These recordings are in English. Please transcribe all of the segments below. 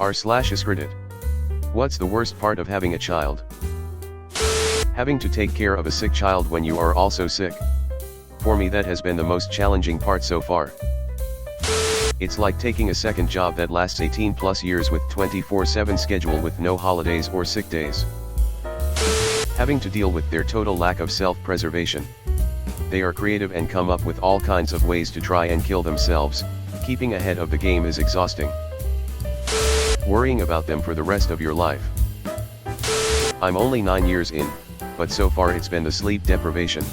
r/askreddit. What's the worst part of having a child? Having to take care of a sick child when you are also sick. For me, that has been the most challenging part so far. It's like taking a second job that lasts 18 plus years with 24/7 schedule with no holidays or sick days. Having to deal with their total lack of self-preservation. They are creative and come up with all kinds of ways to try and kill themselves. Keeping ahead of the game is exhausting. Worrying about them for the rest of your life. I'm only 9 years in, but so far it's been the sleep deprivation.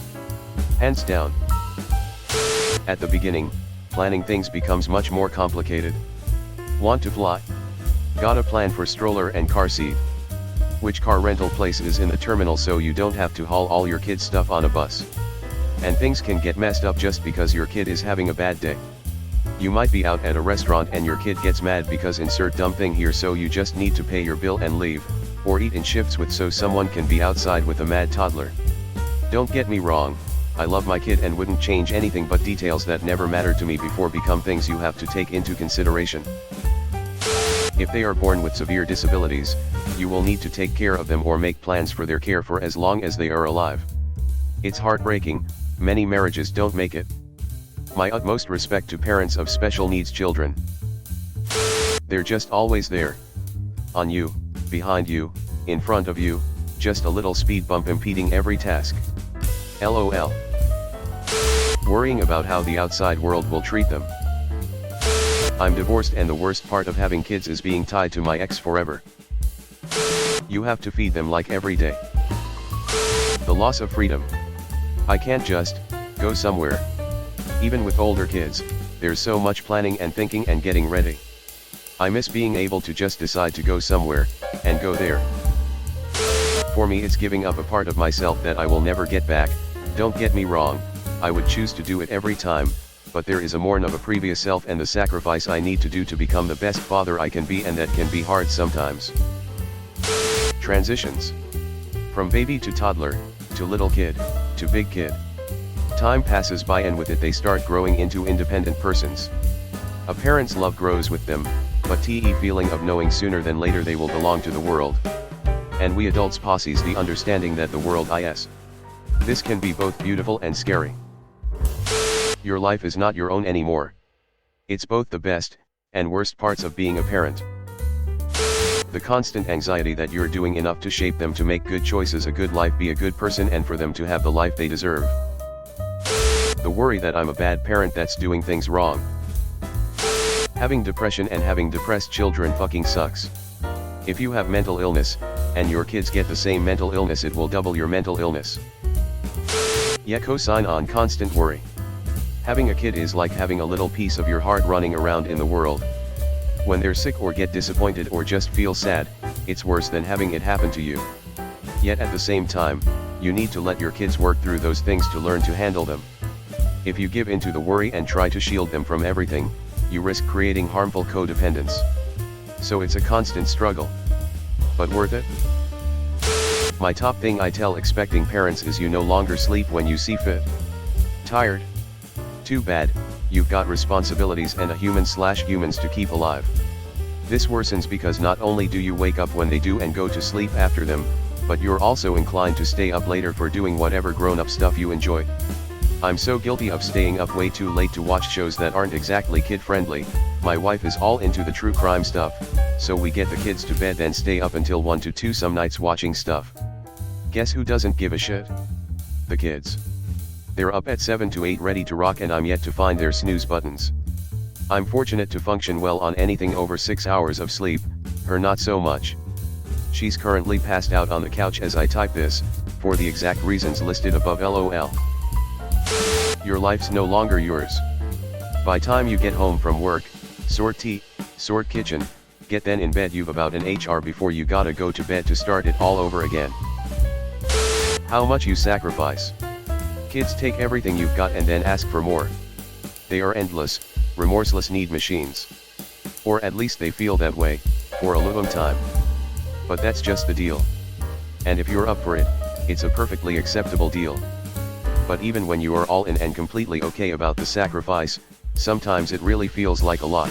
Hands down. At the beginning, planning things becomes much more complicated. Want to fly? Gotta plan for stroller and car seat. Which car rental place is in the terminal so you don't have to haul all your kids' stuff on a bus. And things can get messed up just because your kid is having a bad day. You might be out at a restaurant and your kid gets mad because insert dumb thing here, so you just need to pay your bill and leave, or eat in shifts with so someone can be outside with a mad toddler. Don't get me wrong, I love my kid and wouldn't change anything, but details that never mattered to me before become things you have to take into consideration. If they are born with severe disabilities, you will need to take care of them or make plans for their care for as long as they are alive. It's heartbreaking, many marriages don't make it. My utmost respect to parents of special needs children. They're just always there. On you, behind you, in front of you, just a little speed bump impeding every task. LOL. Worrying about how the outside world will treat them. I'm divorced and the worst part of having kids is being tied to my ex forever. You have to feed them like every day. The loss of freedom. I can't just go somewhere. Even with older kids, there's so much planning and thinking and getting ready. I miss being able to just decide to go somewhere, and go there. For me, it's giving up a part of myself that I will never get back. Don't get me wrong, I would choose to do it every time, but there is a mourn of a previous self and the sacrifice I need to do to become the best father I can be, and that can be hard sometimes. Transitions. From baby to toddler, to little kid, to big kid. Time passes by and with it they start growing into independent persons. A parent's love grows with them, but the feeling of knowing sooner than later they will belong to the world. And we adults possess the understanding that the world is. This can be both beautiful and scary. Your life is not your own anymore. It's both the best and worst parts of being a parent. The constant anxiety that you're doing enough to shape them to make good choices, a good life, be a good person, and for them to have the life they deserve. The worry that I'm a bad parent that's doing things wrong. Having depression and having depressed children fucking sucks. If you have mental illness, and your kids get the same mental illness, it will double your mental illness. Yeah, cosign on constant worry. Having a kid is like having a little piece of your heart running around in the world. When they're sick or get disappointed or just feel sad, it's worse than having it happen to you. Yet at the same time, you need to let your kids work through those things to learn to handle them. If you give into the worry and try to shield them from everything, you risk creating harmful codependence. So it's a constant struggle. But worth it? My top thing I tell expecting parents is you no longer sleep when you see fit. Tired? Too bad, you've got responsibilities and a humans to keep alive. This worsens because not only do you wake up when they do and go to sleep after them, but you're also inclined to stay up later for doing whatever grown-up stuff you enjoy. I'm so guilty of staying up way too late to watch shows that aren't exactly kid-friendly. My wife is all into the true crime stuff, so we get the kids to bed then stay up until 1 to 2 some nights watching stuff. Guess who doesn't give a shit? The kids. They're up at 7 to 8 ready to rock, and I'm yet to find their snooze buttons. I'm fortunate to function well on anything over 6 hours of sleep, her not so much. She's currently passed out on the couch as I type this, for the exact reasons listed above. LOL. Your life's no longer yours. By time you get home from work, sort tea, sort kitchen, get then in bed, you've about an HR before you gotta go to bed to start it all over again. How much you sacrifice. Kids take everything you've got and then ask for more. They are endless, remorseless need machines. Or at least they feel that way, for a long time. But that's just the deal. And if you're up for it, it's a perfectly acceptable deal. But even when you are all in and completely okay about the sacrifice, sometimes it really feels like a lot.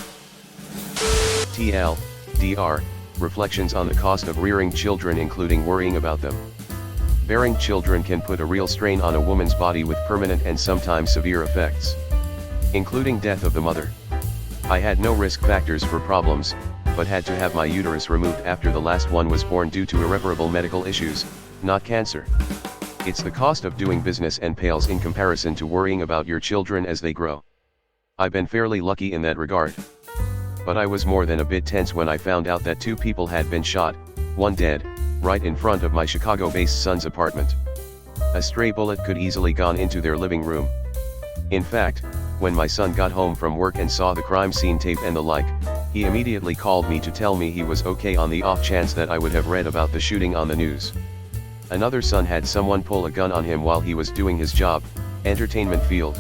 TL, Dr. Reflections on the cost of rearing children, including worrying about them. Bearing children can put a real strain on a woman's body with permanent and sometimes severe effects, including death of the mother. I had no risk factors for problems, but had to have my uterus removed after the last one was born due to irreparable medical issues, not cancer. It's the cost of doing business and pales in comparison to worrying about your children as they grow. I've been fairly lucky in that regard. But I was more than a bit tense when I found out that 2 people had been shot, one dead, right in front of my Chicago-based son's apartment. A stray bullet could easily gone into their living room. In fact, when my son got home from work and saw the crime scene tape and the like, he immediately called me to tell me he was okay on the off chance that I would have read about the shooting on the news. Another son had someone pull a gun on him while he was doing his job, entertainment field.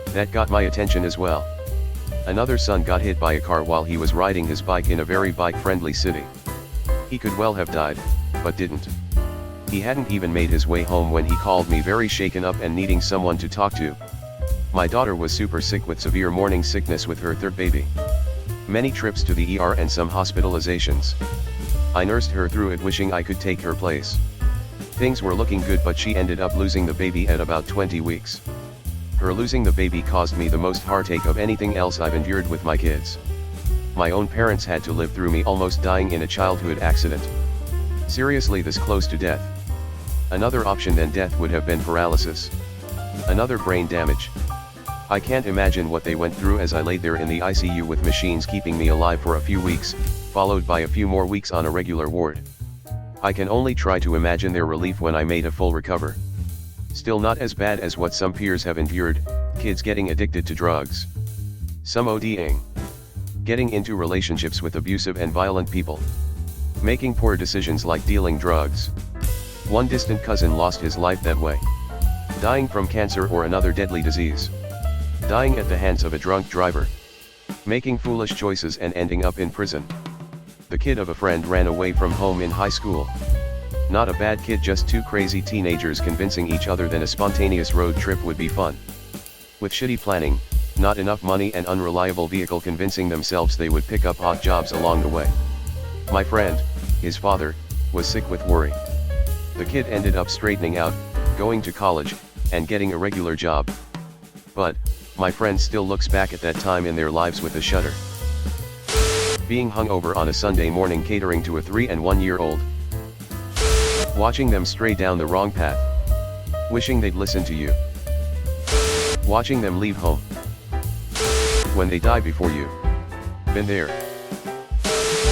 That got my attention as well. Another son got hit by a car while he was riding his bike in a very bike-friendly city. He could well have died, but didn't. He hadn't even made his way home when he called me very shaken up and needing someone to talk to. My daughter was super sick with severe morning sickness with her 3rd baby. Many trips to the ER and some hospitalizations. I nursed her through it, wishing I could take her place. Things were looking good, but she ended up losing the baby at about 20 weeks. Her losing the baby caused me the most heartache of anything else I've endured with my kids. My own parents had to live through me almost dying in a childhood accident. Seriously, this close to death. Another option than death would have been paralysis. Another brain damage. I can't imagine what they went through as I laid there in the ICU with machines keeping me alive for a few weeks, followed by a few more weeks on a regular ward. I can only try to imagine their relief when I made a full recover. Still not as bad as what some peers have endured, kids getting addicted to drugs. Some ODing. Getting into relationships with abusive and violent people. Making poor decisions like dealing drugs. One distant cousin lost his life that way. Dying from cancer or another deadly disease. Dying at the hands of a drunk driver. Making foolish choices and ending up in prison. The kid of a friend ran away from home in high school. Not a bad kid, just 2 crazy teenagers convincing each other that a spontaneous road trip would be fun. With shitty planning, not enough money and unreliable vehicle, convincing themselves they would pick up odd jobs along the way. My friend, his father, was sick with worry. The kid ended up straightening out, going to college, and getting a regular job. But, my friend still looks back at that time in their lives with a shudder. Being hungover on a Sunday morning catering to a 3 and 1 year old. Watching them stray down the wrong path. Wishing they'd listen to you. Watching them leave home. When they die before you. Been there.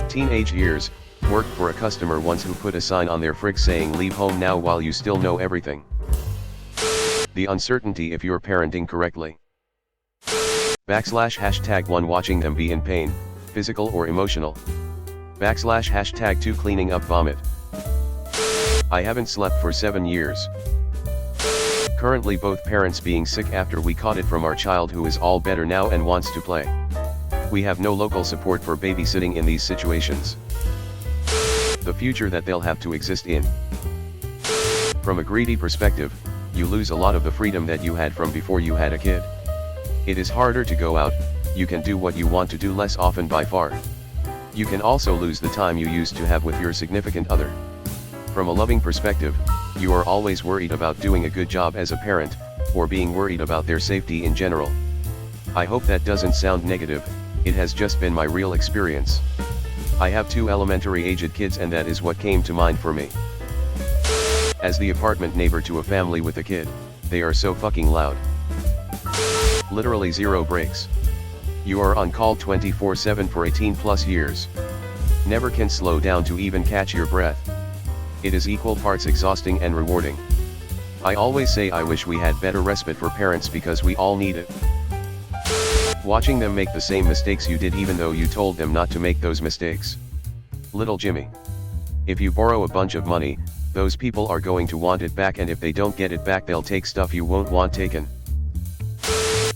Teenage years, worked for a customer once who put a sign on their fridge saying "Leave home now" while you still know everything. The uncertainty if you're parenting correctly. #1 Watching them be in pain, physical or emotional. #2 Cleaning up vomit. I haven't slept for 7 years. Currently both parents being sick after we caught it from our child, who is all better now and wants to play. We have no local support for babysitting in these situations. The future that they'll have to exist in. From a greedy perspective, you lose a lot of the freedom that you had from before you had a kid. It is harder to go out, you can do what you want to do less often by far. You can also lose the time you used to have with your significant other. From a loving perspective, you are always worried about doing a good job as a parent, or being worried about their safety in general. I hope that doesn't sound negative, it has just been my real experience. I have 2 elementary-aged kids and that is what came to mind for me. As the apartment neighbor to a family with a kid, they are so fucking loud. Literally zero breaks. You are on call 24/7 for 18+ years. Never can slow down to even catch your breath. It is equal parts exhausting and rewarding. I always say I wish we had better respite for parents because we all need it. Watching them make the same mistakes you did even though you told them not to make those mistakes. Little Jimmy. If you borrow a bunch of money, those people are going to want it back, and if they don't get it back they'll take stuff you won't want taken.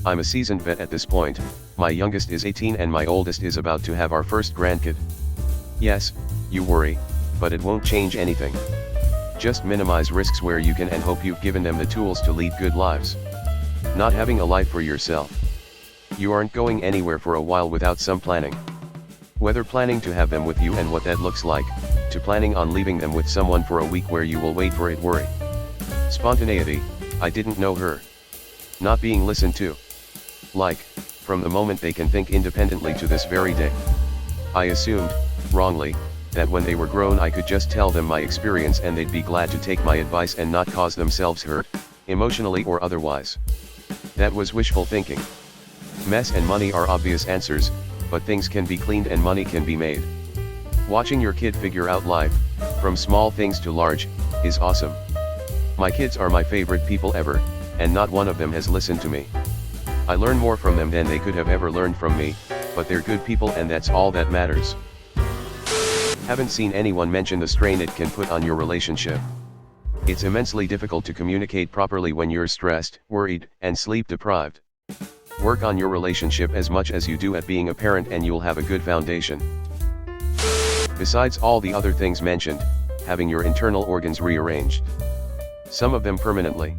I'm a seasoned vet at this point, my youngest is 18 and my oldest is about to have our first grandkid. Yes, you worry, but it won't change anything. Just minimize risks where you can and hope you've given them the tools to lead good lives. Not having a life for yourself. You aren't going anywhere for a while without some planning. Whether planning to have them with you and what that looks like, to planning on leaving them with someone for a week where you will wait for it worry. Spontaneity, I didn't know her. Not being listened to. Like, from the moment they can think independently to this very day. I assumed, wrongly, that when they were grown I could just tell them my experience and they'd be glad to take my advice and not cause themselves hurt, emotionally or otherwise. That was wishful thinking. Mess and money are obvious answers, but things can be cleaned and money can be made. Watching your kid figure out life, from small things to large, is awesome. My kids are my favorite people ever, and not one of them has listened to me. I learn more from them than they could have ever learned from me, but they're good people and that's all that matters. Haven't seen anyone mention the strain it can put on your relationship. It's immensely difficult to communicate properly when you're stressed, worried, and sleep deprived. Work on your relationship as much as you do at being a parent and you'll have a good foundation. Besides all the other things mentioned, having your internal organs rearranged. Some of them permanently.